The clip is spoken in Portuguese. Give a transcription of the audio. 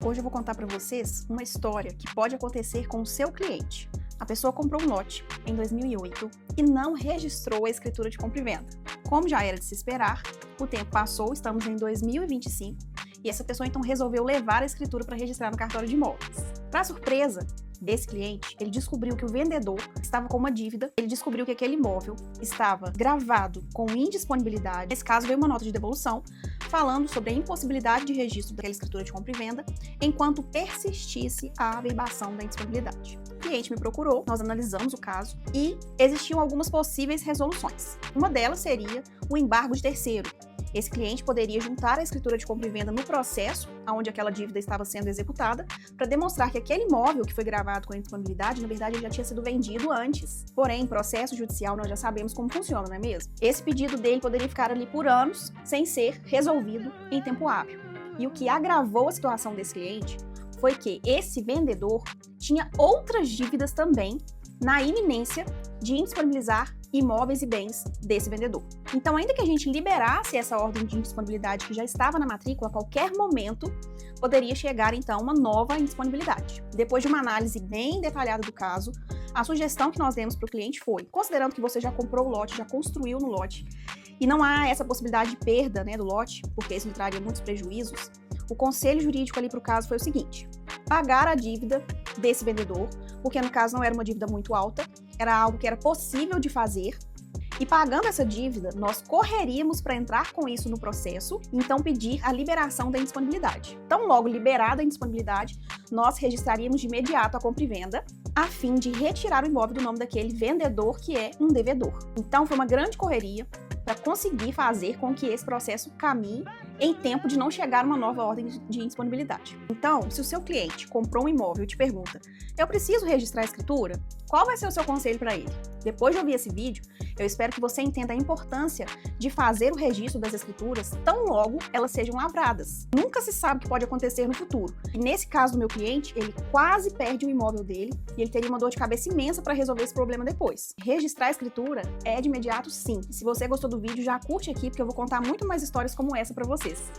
Hoje eu vou contar para vocês uma história que pode acontecer com o seu cliente. A pessoa comprou um lote em 2008 e não registrou a escritura de compra e venda. Como já era de se esperar, o tempo passou, estamos em 2025 e essa pessoa então resolveu levar a escritura para registrar no cartório de imóveis. Para surpresa desse cliente, ele descobriu que o vendedor estava com uma dívida, ele descobriu que aquele imóvel estava gravado com indisponibilidade. Nesse caso, veio uma nota de devolução falando sobre a impossibilidade de registro daquela escritura de compra e venda enquanto persistisse a averbação da indisponibilidade. O cliente me procurou, nós analisamos o caso e existiam algumas possíveis resoluções. Uma delas seria o embargo de terceiro. Esse cliente poderia juntar a escritura de compra e venda no processo onde aquela dívida estava sendo executada para demonstrar que aquele imóvel que foi gravado com a indisponibilidade, na verdade, ele já tinha sido vendido antes. Porém, em processo judicial, nós já sabemos como funciona, não é mesmo? Esse pedido dele poderia ficar ali por anos sem ser resolvido em tempo hábil. E o que agravou a situação desse cliente foi que esse vendedor tinha outras dívidas também na iminência de indisponibilizar imóveis e bens desse vendedor. Então, ainda que a gente liberasse essa ordem de indisponibilidade que já estava na matrícula, a qualquer momento poderia chegar, então, uma nova indisponibilidade. Depois de uma análise bem detalhada do caso, a sugestão que nós demos para o cliente foi, considerando que você já comprou o lote, já construiu no lote, e não há essa possibilidade de perda, do lote, porque isso lhe traria muitos prejuízos, o conselho jurídico ali para o caso foi o seguinte: pagar a dívida desse vendedor, porque no caso não era uma dívida muito alta, era algo que era possível de fazer, e pagando essa dívida, nós correríamos para entrar com isso no processo, então pedir a liberação da indisponibilidade. Então, logo liberada a indisponibilidade, nós registraríamos de imediato a compra e venda, a fim de retirar o imóvel do nome daquele vendedor que é um devedor. Então, foi uma grande correria para conseguir fazer com que esse processo caminhe em tempo de não chegar uma nova ordem de indisponibilidade. Então, se o seu cliente comprou um imóvel e te pergunta, eu preciso registrar a escritura? Qual vai ser o seu conselho para ele? Depois de ouvir esse vídeo, eu espero que você entenda a importância de fazer o registro das escrituras tão logo elas sejam lavradas. Nunca se sabe o que pode acontecer no futuro. E nesse caso do meu cliente, ele quase perde o imóvel dele e ele teria uma dor de cabeça imensa para resolver esse problema depois. Registrar a escritura é de imediato sim. Se você gostou do vídeo, já curte aqui porque eu vou contar muito mais histórias como essa para vocês.